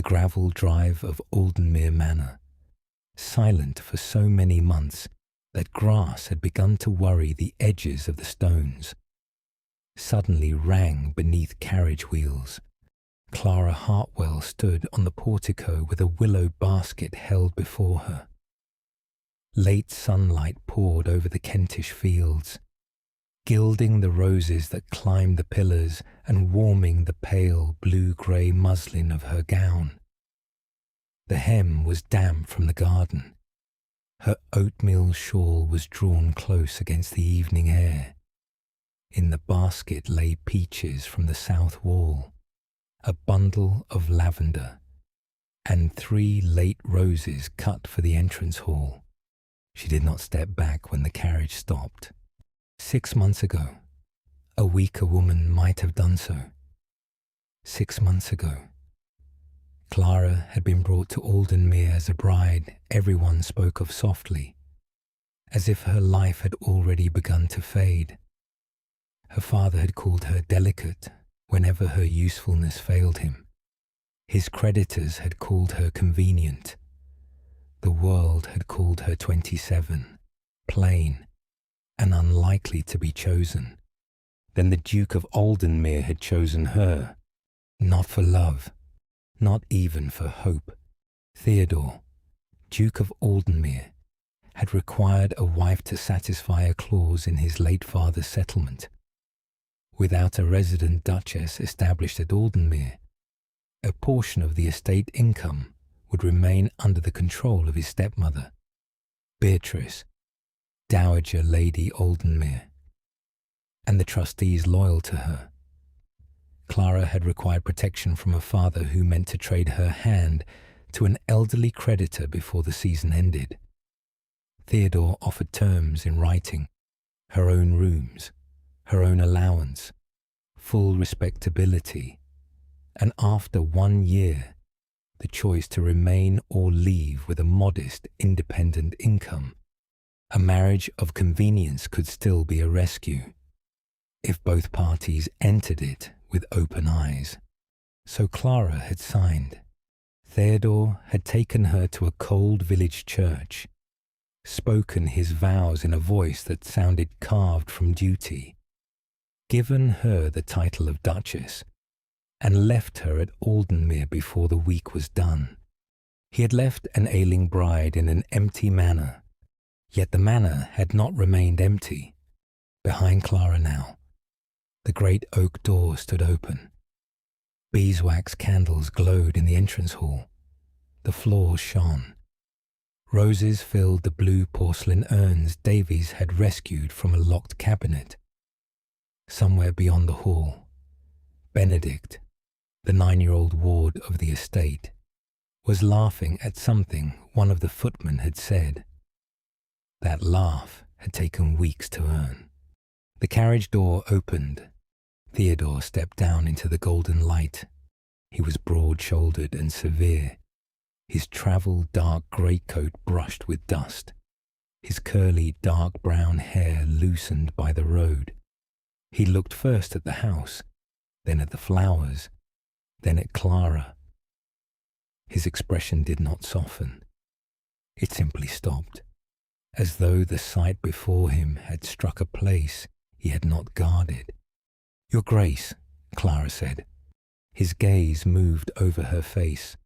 the gravel drive of Aldenmere Manor, silent for so many months that grass had begun to worry the edges of the stones, suddenly rang beneath carriage wheels. Clara Hartwell stood on the portico with a willow basket held before her. Late sunlight poured over the Kentish fields, gilding the roses that climbed the pillars and warming the pale blue-grey muslin of her gown. The hem was damp from the garden. Her oatmeal shawl was drawn close against the evening air. In the basket lay peaches from the south wall, a bundle of lavender, and 3 late roses cut for the entrance hall. She did not step back when the carriage stopped. 6 months ago, a weaker woman might have done so. 6 months ago, Clara had been brought to Aldenmere as a bride everyone spoke of softly, as if her life had already begun to fade. Her father had called her delicate whenever her usefulness failed him. His creditors had called her convenient. The world had called her 27, plain, and unlikely to be chosen. Then the Duke of Aldenmere had chosen her, not for love, not even for hope. Theodore, Duke of Aldenmere, had required a wife to satisfy a clause in his late father's settlement. Without a resident Duchess established at Aldenmere, a portion of the estate income would remain under the control of his stepmother, Beatrice, Dowager Lady Aldenmere, and the trustees loyal to her. Clara had required protection from a father who meant to trade her hand to an elderly creditor before the season ended. Theodore offered terms in writing, her own rooms, her own allowance, full respectability, and after 1 year, the choice to remain or leave with a modest, independent income. A marriage of convenience could still be a rescue, if both parties entered it with open eyes. So Clara had signed. Theodore had taken her to a cold village church, spoken his vows in a voice that sounded carved from duty, given her the title of Duchess, and left her at Aldenmere before the week was done. He had left an ailing bride in an empty manor, yet the manor had not remained empty. Behind Clara now, the great oak door stood open. Beeswax candles glowed in the entrance hall. The floor shone. Roses filled the blue porcelain urns Davies had rescued from a locked cabinet. Somewhere beyond the hall, Benedict, the 9-year-old ward of the estate, was laughing at something one of the footmen had said. That laugh had taken weeks to earn. The carriage door opened. Theodore stepped down into the golden light. He was broad-shouldered and severe, his travel dark greatcoat brushed with dust, his curly dark brown hair loosened by the road. He looked first at the house, then at the flowers, then at Clara. His expression did not soften. It simply stopped, as though the sight before him had struck a place he had not guarded. "Your Grace," Clara said. His gaze moved over her face,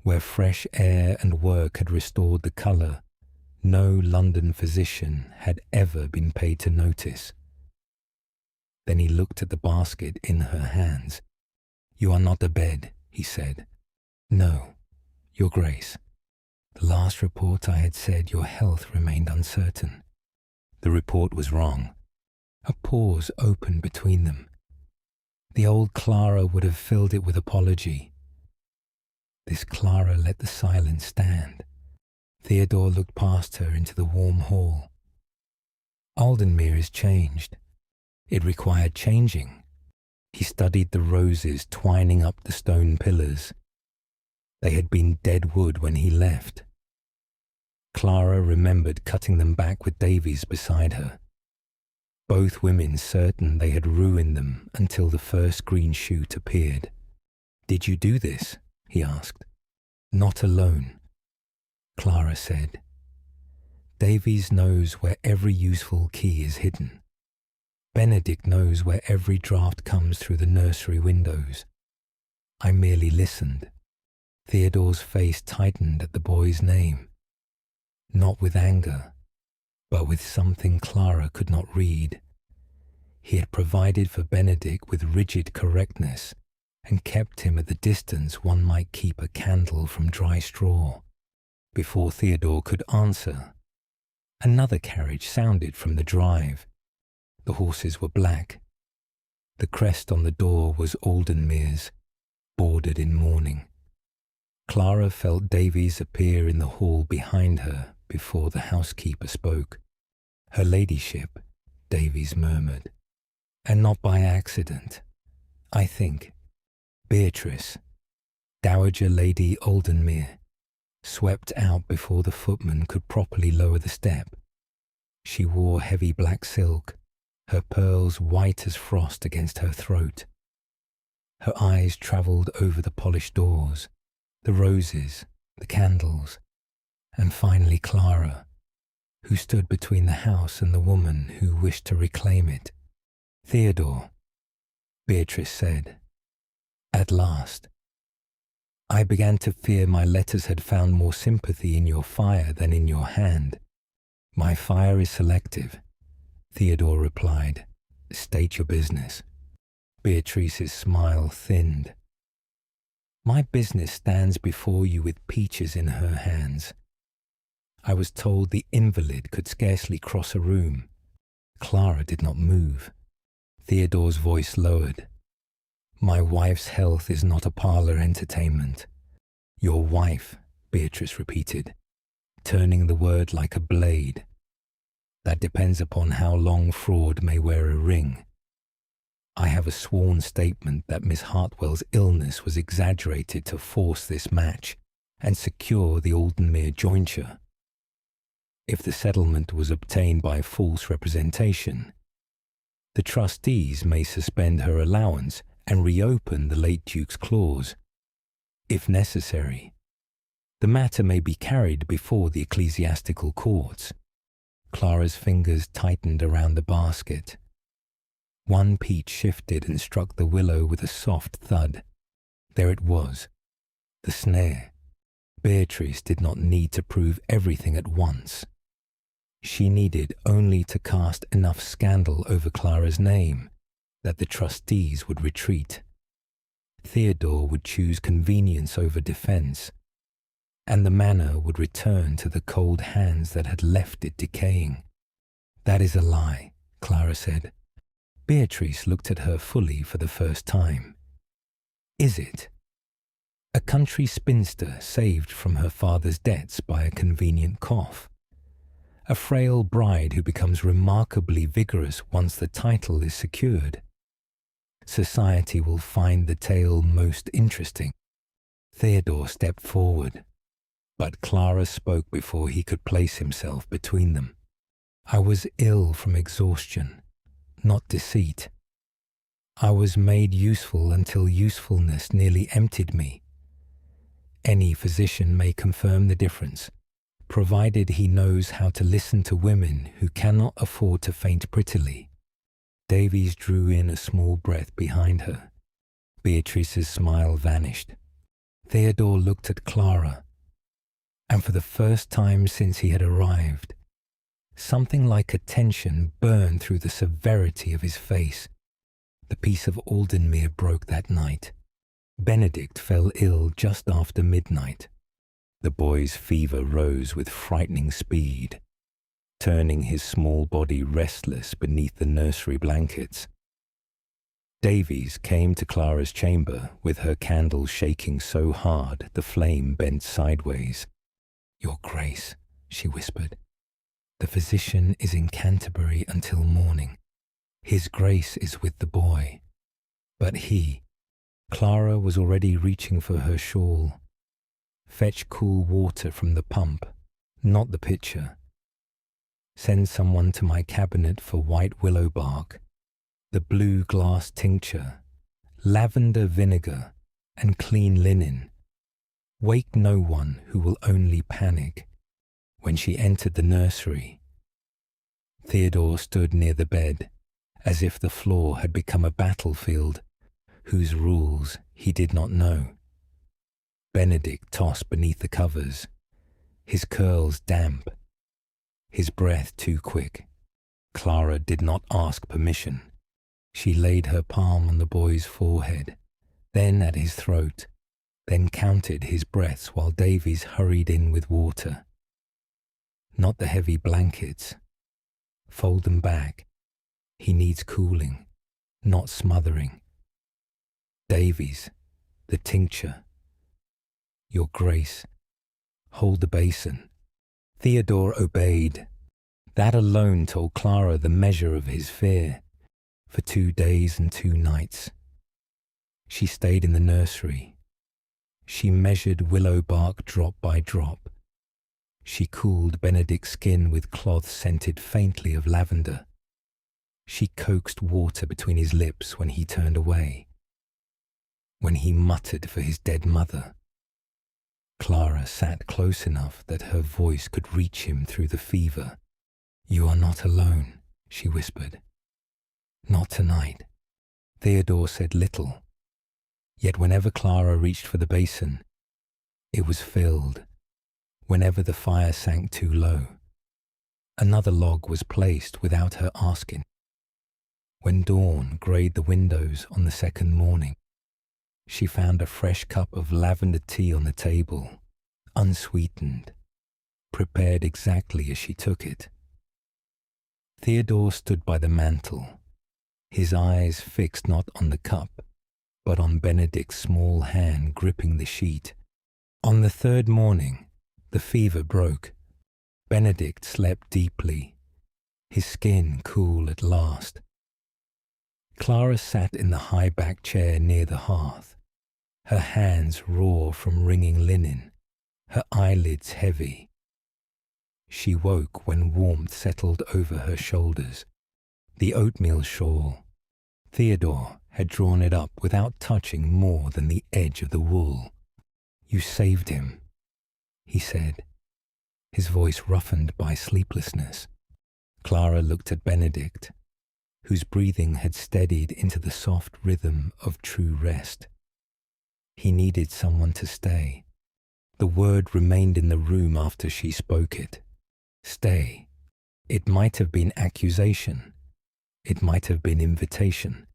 where fresh air and work had restored the colour no London physician had ever been paid to notice. Then he looked at the basket in her hands. "You are not abed," he said. "No, Your Grace. The last report I had said your health remained uncertain." The report was wrong. A pause opened between them. The old Clara would have filled it with apology. This Clara let the silence stand. Theodore looked past her into the warm hall. Aldenmere is changed. It required changing. He studied the roses twining up the stone pillars. They had been dead wood when he left. Clara remembered cutting them back with Davies beside her. Both women certain they had ruined them until the first green shoot appeared. "Did you do this?" he asked. Not alone, Clara said. Davies knows where every useful key is hidden. Benedict knows where every draught comes through the nursery windows. I merely listened. Theodore's face tightened at the boy's name. Not with anger, but with something Clara could not read. He had provided for Benedict with rigid correctness and kept him at the distance one might keep a candle from dry straw. Before Theodore could answer, another carriage sounded from the drive. The horses were black. The crest on the door was Aldenmere's, bordered in mourning. Clara felt Davies appear in the hall behind her before the housekeeper spoke. Her ladyship, Davies murmured, and not by accident, I think. Beatrice, Dowager Lady Aldenmere, swept out before the footman could properly lower the step. She wore heavy black silk, her pearls white as frost against her throat. Her eyes travelled over the polished doors, the roses, the candles, and finally Clara, who stood between the house and the woman who wished to reclaim it. Theodore, Beatrice said, at last. I began to fear my letters had found more sympathy in your fire than in your hand. My fire is selective, Theodore replied. State your business. Beatrice's smile thinned. My business stands before you with peaches in her hands. I was told the invalid could scarcely cross a room. Clara did not move. Theodore's voice lowered. My wife's health is not a parlour entertainment. Your wife, Beatrice repeated, turning the word like a blade. That depends upon how long fraud may wear a ring. I have a sworn statement that Miss Hartwell's illness was exaggerated to force this match and secure the Aldenmere jointure. If the settlement was obtained by false representation, the trustees may suspend her allowance and reopen the late Duke's clause. If necessary, the matter may be carried before the ecclesiastical courts. Clara's fingers tightened around the basket. One peach shifted and struck the willow with a soft thud. There it was, the snare. Beatrice did not need to prove everything at once. She needed only to cast enough scandal over Clara's name that the trustees would retreat. Theodore would choose convenience over defence, and the manor would return to the cold hands that had left it decaying. That is a lie, Clara said. Beatrice looked at her fully for the first time. Is it? A country spinster saved from her father's debts by a convenient cough. A frail bride who becomes remarkably vigorous once the title is secured. Society will find the tale most interesting. Theodore stepped forward, but Clara spoke before he could place himself between them. I was ill from exhaustion, not deceit. I was made useful until usefulness nearly emptied me. Any physician may confirm the difference, provided he knows how to listen to women who cannot afford to faint prettily. Davies drew in a small breath behind her. Beatrice's smile vanished. Theodore looked at Clara, and for the first time since he had arrived, something like a tension burned through the severity of his face. The peace of Aldenmere broke that night. Benedict fell ill just after midnight. The boy's fever rose with frightening speed, turning his small body restless beneath the nursery blankets. Davies came to Clara's chamber with her candle shaking so hard the flame bent sideways. Your Grace, she whispered, the physician is in Canterbury until morning. His Grace is with the boy. But Clara was already reaching for her shawl. Fetch cool water from the pump, not the pitcher. Send someone to my cabinet for white willow bark, the blue glass tincture, lavender vinegar, and clean linen. Wake no one who will only panic. When she entered the nursery, Theodore stood near the bed, as if the floor had become a battlefield whose rules he did not know. Benedict tossed beneath the covers, his curls damp, his breath too quick. Clara did not ask permission. She laid her palm on the boy's forehead, then at his throat, then counted his breaths while Davies hurried in with water. Not the heavy blankets. Fold them back. He needs cooling, not smothering. Davies, the tincture. Your Grace, hold the basin. Theodore obeyed. That alone told Clara the measure of his fear. For 2 days and 2 nights. She stayed in the nursery. She measured willow bark drop by drop. She cooled Benedict's skin with cloth scented faintly of lavender. She coaxed water between his lips when he turned away. When he muttered for his dead mother. Clara sat close enough that her voice could reach him through the fever. "You are not alone," she whispered. "Not tonight." Theodore said little. Yet whenever Clara reached for the basin, it was filled. Whenever the fire sank too low, another log was placed without her asking. When dawn greyed the windows on the second morning, she found a fresh cup of lavender tea on the table, unsweetened, prepared exactly as she took it. Theodore stood by the mantel, his eyes fixed not on the cup, but on Benedict's small hand gripping the sheet. On the third morning, the fever broke. Benedict slept deeply, his skin cool at last. Clara sat in the high-backed chair near the hearth, her hands raw from wringing linen, her eyelids heavy. She woke when warmth settled over her shoulders. The oatmeal shawl. Theodore had drawn it up without touching more than the edge of the wool. "You saved him," he said, his voice roughened by sleeplessness. Clara looked at Benedict, whose breathing had steadied into the soft rhythm of true rest. He needed someone to stay. The word remained in the room after she spoke it. Stay. It might have been accusation. It might have been invitation.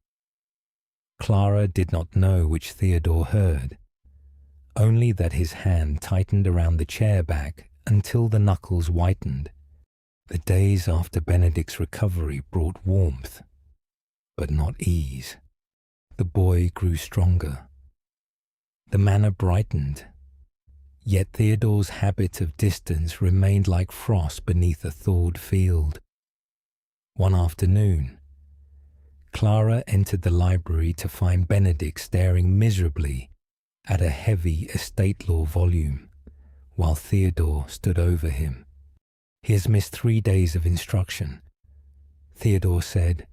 Clara did not know which Theodore heard, only that his hand tightened around the chair back until the knuckles whitened. The days after Benedict's recovery brought warmth, but not ease. The boy grew stronger. The manor brightened, yet Theodore's habit of distance remained like frost beneath a thawed field. One afternoon, Clara entered the library to find Benedict staring miserably at a heavy estate law volume, while Theodore stood over him. "He has missed 3 days of instruction," Theodore said.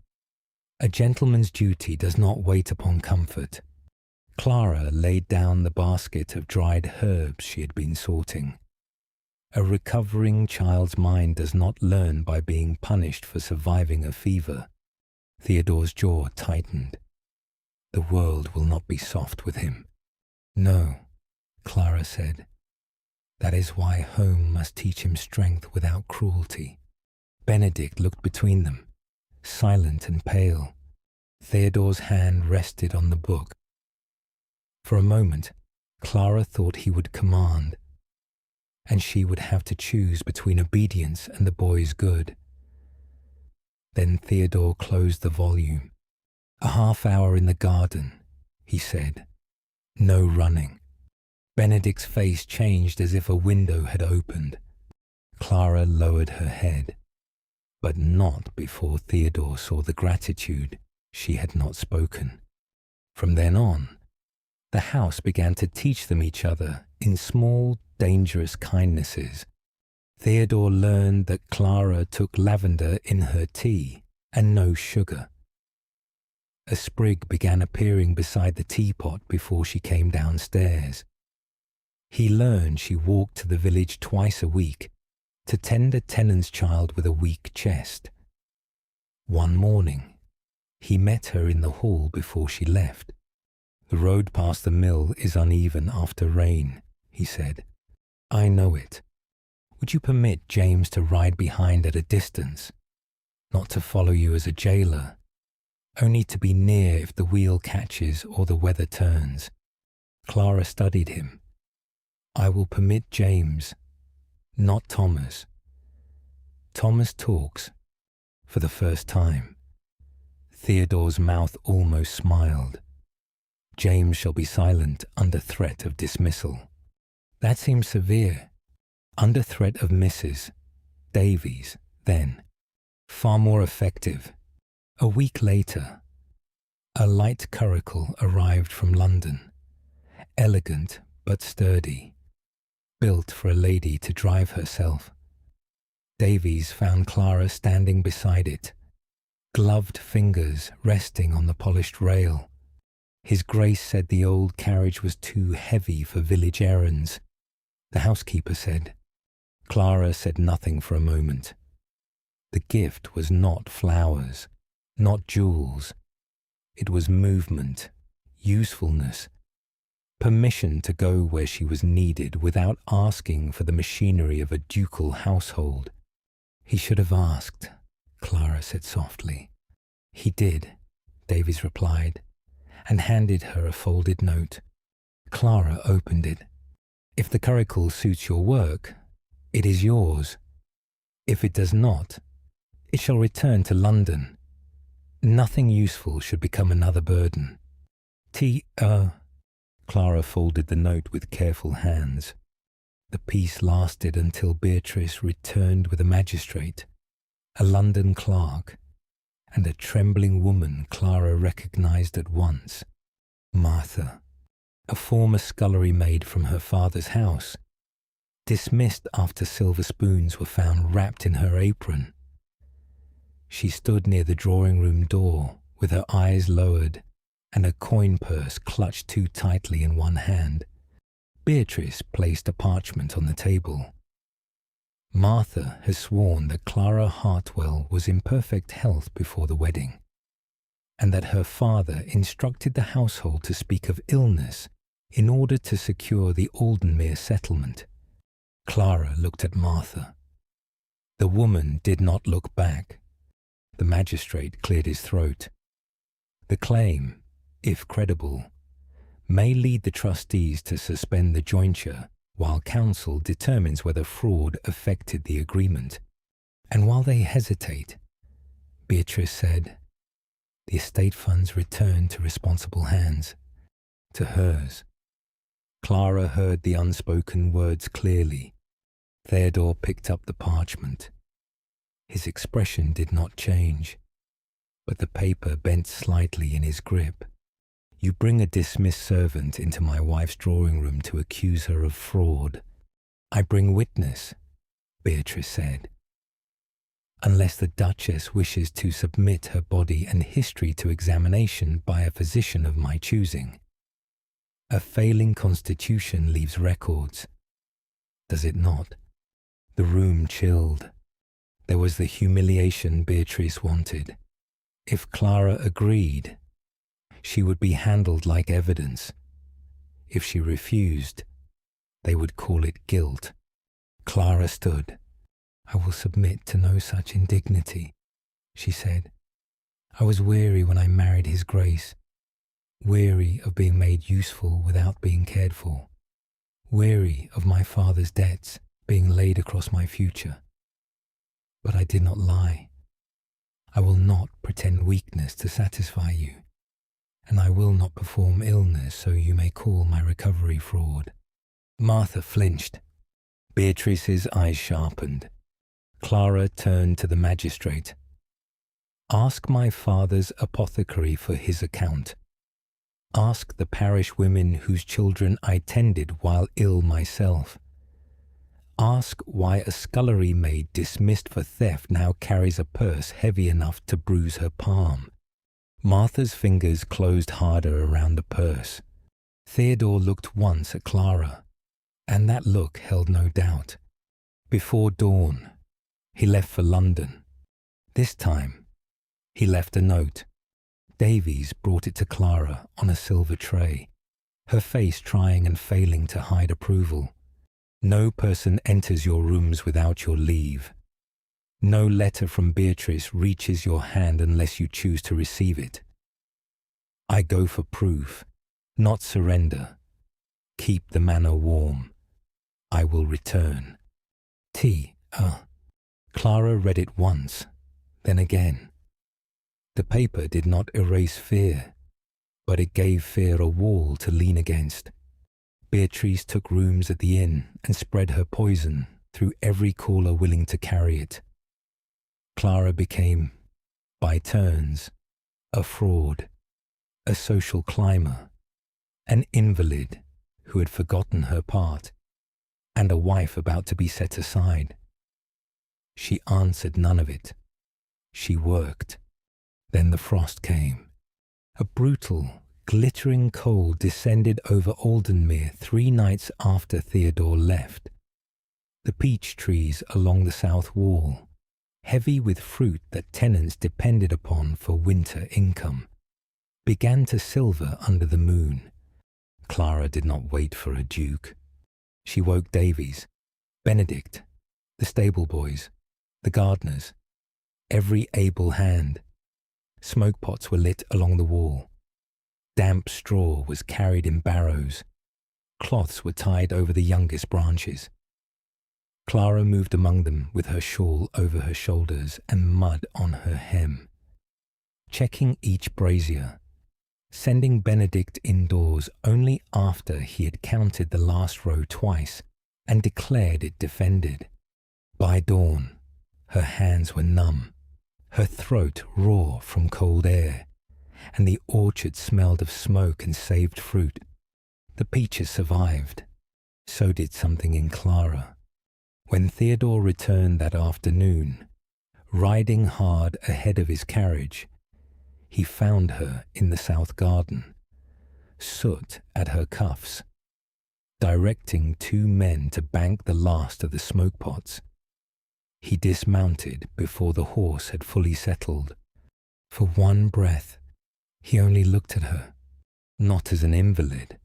"A gentleman's duty does not wait upon comfort." Clara laid down the basket of dried herbs she had been sorting. A recovering child's mind does not learn by being punished for surviving a fever. Theodore's jaw tightened. The world will not be soft with him. "No," Clara said. "That is why home must teach him strength without cruelty." Benedict looked between them, silent and pale. Theodore's hand rested on the book. For a moment, Clara thought he would command, and she would have to choose between obedience and the boy's good. Then Theodore closed the volume. "A half-hour in the garden," he said. "No running." Benedict's face changed as if a window had opened. Clara lowered her head, but not before Theodore saw the gratitude she had not spoken. From then on, the house began to teach them each other in small, dangerous kindnesses. Theodore learned that Clara took lavender in her tea and no sugar. A sprig began appearing beside the teapot before she came downstairs. He learned she walked to the village twice a week to tend a tenant's child with a weak chest. One morning, he met her in the hall before she left. "The road past the mill is uneven after rain," he said. "I know it. Would you permit James to ride behind at a distance? Not to follow you as a jailer, only to be near if the wheel catches or the weather turns." Clara studied him. "I will permit James, not Thomas. Thomas talks for the first time." Theodore's mouth almost smiled. "James shall be silent under threat of dismissal." That seemed severe. Under threat of Mrs. Davies, then. Far more effective. A week later, a light curricle arrived from London. Elegant but sturdy. Built for a lady to drive herself. Davies found Clara standing beside it, gloved fingers resting on the polished rail. His Grace said the old carriage was too heavy for village errands. The housekeeper said. Clara said nothing for a moment. The gift was not flowers, not jewels. It was movement, usefulness, permission to go where she was needed without asking for the machinery of a ducal household. "He should have asked," Clara said softly. "He did," Davies replied, and handed her a folded note. Clara opened it. "If the curricle suits your work, it is yours. If it does not, it shall return to London. Nothing useful should become another burden." Clara folded the note with careful hands. The peace lasted until Beatrice returned with a magistrate, a London clerk, and a trembling woman Clara recognized at once. Martha, a former scullery maid from her father's house, dismissed after silver spoons were found wrapped in her apron. She stood near the drawing-room door with her eyes lowered and a coin purse clutched too tightly in one hand. Beatrice placed a parchment on the table. Martha has sworn that Clara Hartwell was in perfect health before the wedding, and that her father instructed the household to speak of illness in order to secure the Aldenmere settlement. Clara looked at Martha. The woman did not look back. The magistrate cleared his throat. The claim, if credible, may lead the trustees to suspend the jointure while council determines whether fraud affected the agreement. And while they hesitate, Beatrice said, "The estate funds return to responsible hands, to hers." Clara heard the unspoken words clearly. Theodore picked up the parchment. His expression did not change, but the paper bent slightly in his grip. "You bring a dismissed servant into my wife's drawing room to accuse her of fraud. I bring witness," Beatrice said. "Unless the Duchess wishes to submit her body and history to examination by a physician of my choosing. A failing constitution leaves records. Does it not?" The room chilled. There was the humiliation Beatrice wanted. If Clara agreed, she would be handled like evidence. If she refused, they would call it guilt. Clara stood. "I will submit to no such indignity," she said. "I was weary when I married His Grace, weary of being made useful without being cared for, weary of my father's debts being laid across my future. But I did not lie. I will not pretend weakness to satisfy you, and I will not perform illness so you may call my recovery fraud." Martha flinched. Beatrice's eyes sharpened. Clara turned to the magistrate. "Ask my father's apothecary for his account. Ask the parish women whose children I tended while ill myself. Ask why a scullery maid dismissed for theft now carries a purse heavy enough to bruise her palm." Martha's fingers closed harder around the purse. Theodore looked once at Clara. And that look held no doubt. Before dawn, he left for London. This time, he left a note. Davies brought it to Clara on a silver tray, her face trying and failing to hide approval. No person enters your rooms without your leave. No letter from Beatrice reaches your hand unless you choose to receive it. I go for proof, not surrender. Keep the manor warm. I will return. Clara read it once, then again. The paper did not erase fear, but it gave fear a wall to lean against. Beatrice took rooms at the inn and spread her poison through every caller willing to carry it. Clara became, by turns, a fraud, a social climber, an invalid who had forgotten her part, and a wife about to be set aside. She answered none of it. She worked. Then the frost came. A brutal, glittering cold descended over Aldenmere 3 nights after Theodore left. The peach trees along the south wall, heavy with fruit that tenants depended upon for winter income, began to silver under the moon. Clara did not wait for a duke. She woke Davies, Benedict, the stable boys, the gardeners, every able hand. Smoke pots were lit along the wall. Damp straw was carried in barrows. Cloths were tied over the youngest branches. Clara moved among them with her shawl over her shoulders and mud on her hem, checking each brazier, sending Benedict indoors only after he had counted the last row twice and declared it defended. By dawn, her hands were numb, her throat raw from cold air, and the orchard smelled of smoke and saved fruit. The peaches survived. So did something in Clara. When Theodore returned that afternoon, riding hard ahead of his carriage, he found her in the south garden, soot at her cuffs, directing 2 men to bank the last of the smoke pots. He dismounted before the horse had fully settled. For one breath, he only looked at her, not as an invalid,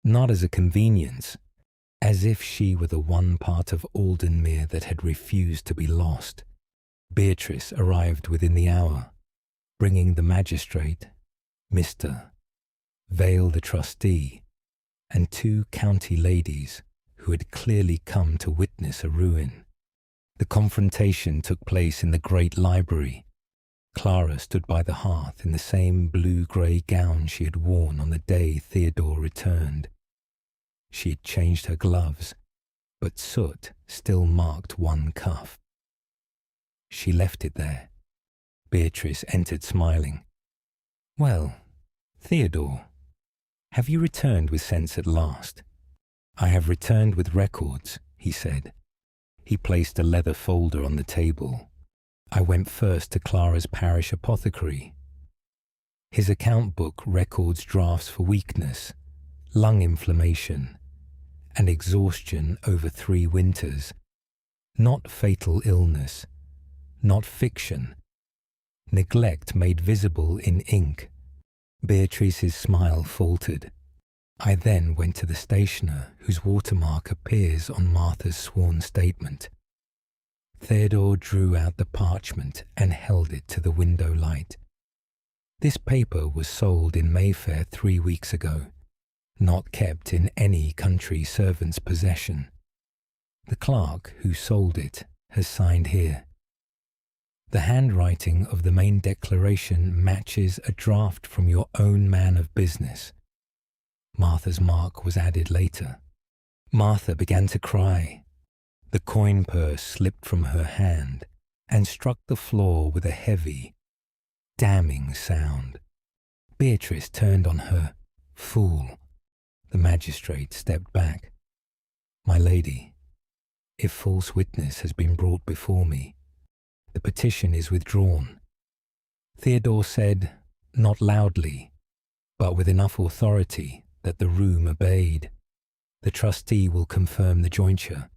not as a convenience, as if she were the one part of Aldenmere that had refused to be lost. Beatrice arrived within the hour, bringing the magistrate, Mr. Vale the trustee, and 2 county ladies who had clearly come to witness a ruin. The confrontation took place in the great library. Clara stood by the hearth in the same blue-grey gown she had worn on the day Theodore returned. She had changed her gloves, but soot still marked one cuff. She left it there. Beatrice entered smiling. "Well, Theodore, have you returned with sense at last?" "I have returned with records," he said. He placed a leather folder on the table. "I went first to Clara's parish apothecary. His account book records drafts for weakness, lung inflammation, and exhaustion over 3 winters. Not fatal illness, not fiction. Neglect made visible in ink." Beatrice's smile faltered. "I then went to the stationer whose watermark appears on Martha's sworn statement." Theodore drew out the parchment and held it to the window light. "This paper was sold in Mayfair 3 weeks ago, not kept in any country servant's possession. The clerk who sold it has signed here. The handwriting of the main declaration matches a draft from your own man of business." Martha's mark was added later. Martha began to cry. The coin purse slipped from her hand and struck the floor with a heavy, damning sound. Beatrice turned on her. "Fool." The magistrate stepped back. "My lady, if false witness has been brought before me, the petition is withdrawn." Theodore said, not loudly, but with enough authority that the room obeyed, The trustee will confirm the jointure.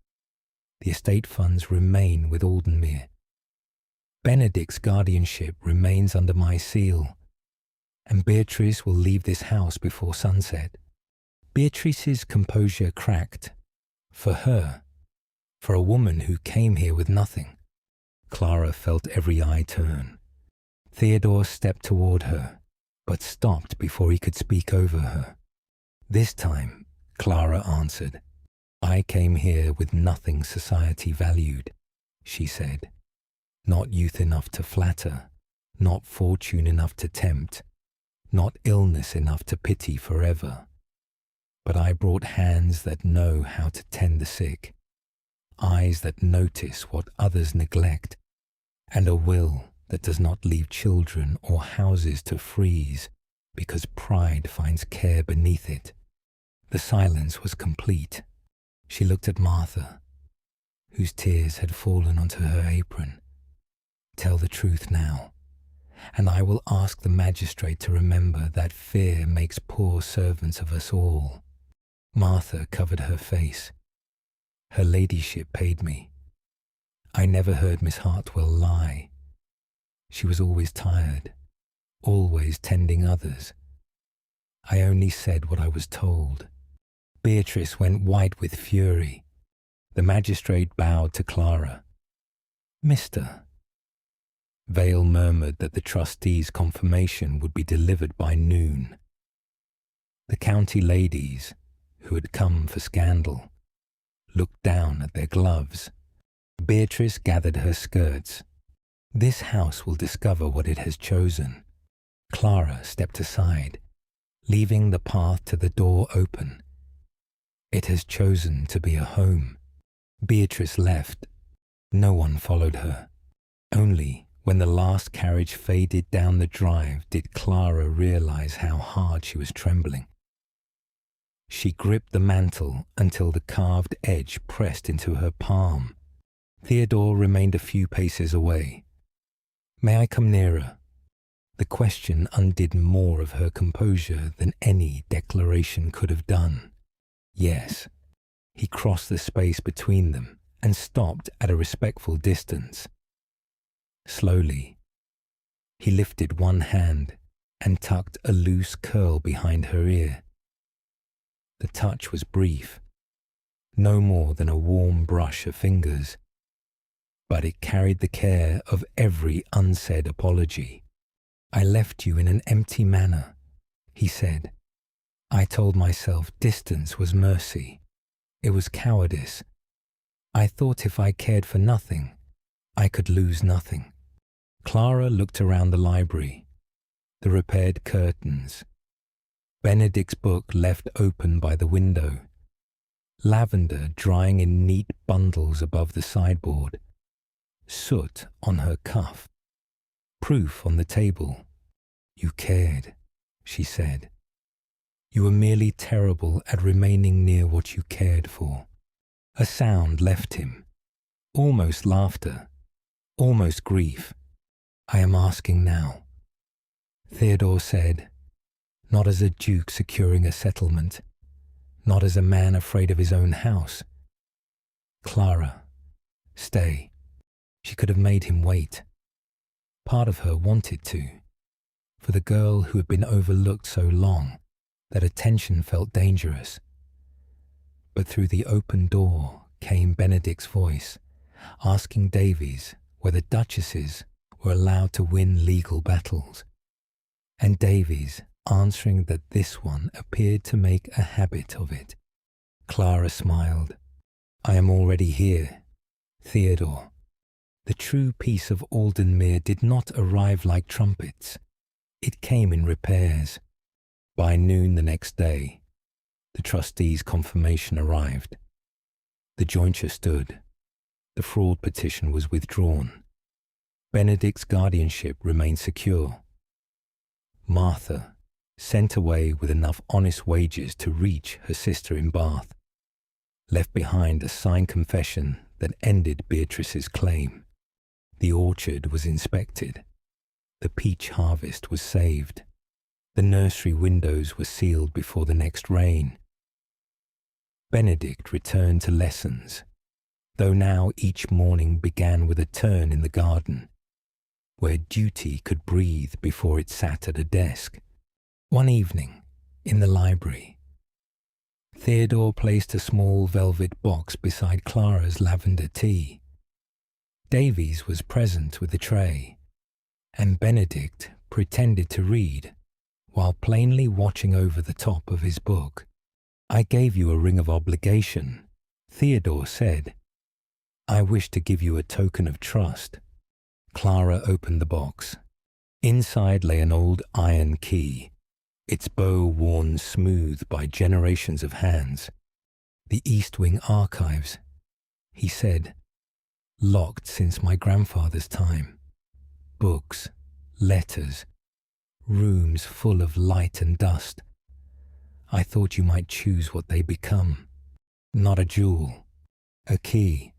The estate funds remain with Aldenmere. Benedict's guardianship remains under my seal, and Beatrice will leave this house before sunset. Beatrice's composure cracked. For her, for a woman who came here with nothing. Clara felt every eye turn. Theodore stepped toward her, but stopped before he could speak over her. This time, Clara answered. I came here with nothing society valued, she said. Not youth enough to flatter, not fortune enough to tempt, not illness enough to pity forever. But I brought hands that know how to tend the sick, eyes that notice what others neglect, and a will that does not leave children or houses to freeze because pride finds care beneath it. The silence was complete. She looked at Martha, whose tears had fallen onto her apron. Tell the truth now, and I will ask the magistrate to remember that fear makes poor servants of us all. Martha covered her face. Her ladyship paid me. I never heard Miss Hartwell lie. She was always tired, always tending others. I only said what I was told. Beatrice went white with fury. The magistrate bowed to Clara. Mr. Vale murmured that the trustee's confirmation would be delivered by noon. The county ladies, who had come for scandal, looked down at their gloves. Beatrice gathered her skirts. This house will discover what it has chosen. Clara stepped aside, leaving the path to the door open. It has chosen to be a home. Beatrice left. No one followed her. Only when the last carriage faded down the drive did Clara realize how hard she was trembling. She gripped the mantle until the carved edge pressed into her palm. Theodore remained a few paces away. May I come nearer? The question undid more of her composure than any declaration could have done. Yes. He crossed the space between them and stopped at a respectful distance. Slowly, he lifted one hand and tucked a loose curl behind her ear. The touch was brief, no more than a warm brush of fingers, but it carried the care of every unsaid apology. I left you in an empty manor, he said. I told myself distance was mercy. It was cowardice. I thought if I cared for nothing, I could lose nothing. Clara looked around the library, the repaired curtains, Benedict's book left open by the window, lavender drying in neat bundles above the sideboard, soot on her cuff, proof on the table. You cared, she said. You were merely terrible at remaining near what you cared for. A sound left him, almost laughter, almost grief. I am asking now. Theodore said, not as a duke securing a settlement, not as a man afraid of his own house. Clara, stay. She could have made him wait. Part of her wanted to, for the girl who had been overlooked so long that attention felt dangerous. But through the open door came Benedict's voice, asking Davies whether duchesses were allowed to win legal battles, and Davies answering that this one appeared to make a habit of it. Clara smiled. I am already here, Theodore. The true peace of Aldenmere did not arrive like trumpets. It came in repairs. By noon the next day, the trustee's confirmation arrived. The jointure stood. The fraud petition was withdrawn. Benedict's guardianship remained secure. Martha, sent away with enough honest wages to reach her sister in Bath, left behind a signed confession that ended Beatrice's claim. The orchard was inspected. The peach harvest was saved. The nursery windows were sealed before the next rain. Benedict returned to lessons, though now each morning began with a turn in the garden, where duty could breathe before it sat at a desk. One evening, in the library, Theodore placed a small velvet box beside Clara's lavender tea. Davies was present with a tray, and Benedict pretended to read, while plainly watching over the top of his book. "I gave you a ring of obligation," Theodore said. "I wish to give you a token of trust." Clara opened the box. Inside lay an old iron key, its bow worn smooth by generations of hands. "The East Wing archives," he said, "locked since my grandfather's time. Books, letters, rooms full of light and dust. I thought you might choose what they become. Not a jewel, a key."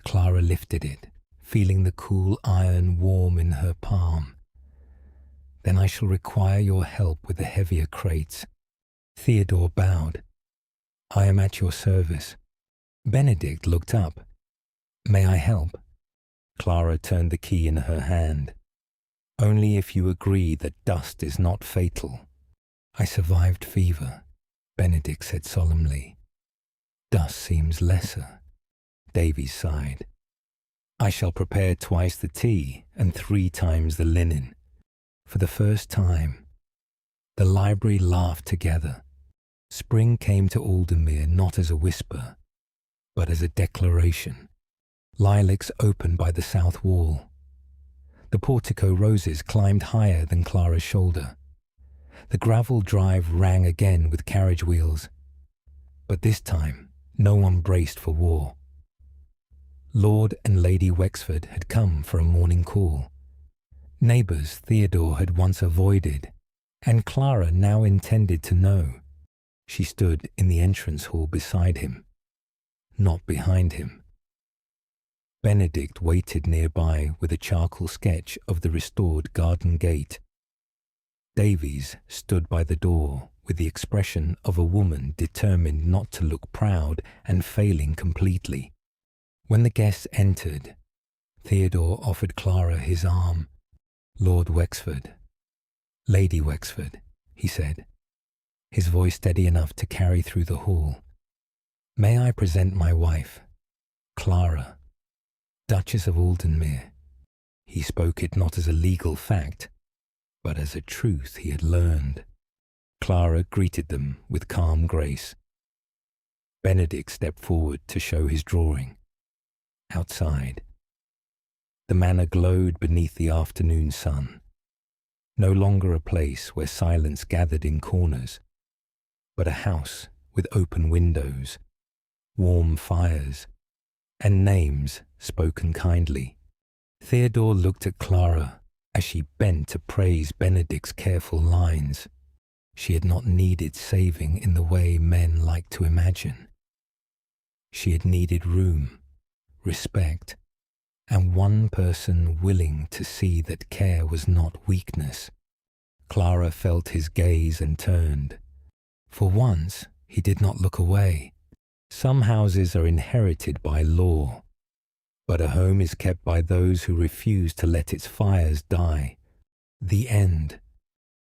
Clara lifted it, feeling the cool iron warm in her palm. "Then I shall require your help with the heavier crates." Theodore bowed. "I am at your service." Benedict looked up. "May I help?" Clara turned the key in her hand. "Only if you agree that dust is not fatal." "I survived fever," Benedict said solemnly. "Dust seems lesser." Davies sighed. "I shall prepare twice the tea and 3 times the linen." For the first time, the library laughed together. Spring came to Aldenmere not as a whisper, but as a declaration. Lilacs opened by the south wall. The portico roses climbed higher than Clara's shoulder. The gravel drive rang again with carriage wheels, but this time no one braced for war. Lord and Lady Wexford had come for a morning call. Neighbours Theodore had once avoided, and Clara now intended to know. She stood in the entrance hall beside him, not behind him. Benedict waited nearby with a charcoal sketch of the restored garden gate. Davies stood by the door with the expression of a woman determined not to look proud and failing completely. When the guests entered, Theodore offered Clara his arm. "Lord Wexford, Lady Wexford," he said, his voice steady enough to carry through the hall. "May I present my wife, Clara, Duchess of Aldenmere." He spoke it not as a legal fact, but as a truth he had learned. Clara greeted them with calm grace. Benedict stepped forward to show his drawing. Outside, the manor glowed beneath the afternoon sun, no longer a place where silence gathered in corners, but a house with open windows, warm fires, and names spoken kindly. Theodore looked at Clara as she bent to praise Benedict's careful lines. She had not needed saving in the way men like to imagine. She had needed room, respect, and one person willing to see that care was not weakness. Clara felt his gaze and turned. For once, he did not look away. Some houses are inherited by law, but a home is kept by those who refuse to let its fires die. The end.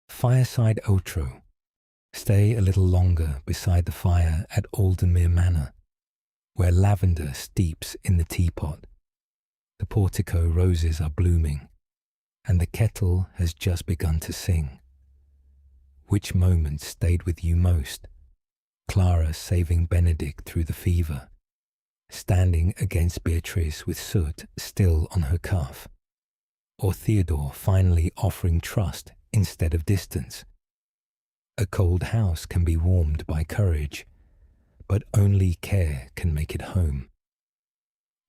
Fireside outro. Stay a little longer beside the fire at Aldenmere Manor, where lavender steeps in the teapot. The portico roses are blooming, and the kettle has just begun to sing. Which moment stayed with you most? Clara saving Benedict through the fever, standing against Beatrice with soot still on her cuff, or Theodore finally offering trust instead of distance? A cold house can be warmed by courage, but only care can make it home.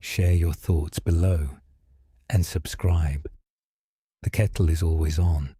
Share your thoughts below and subscribe. The kettle is always on.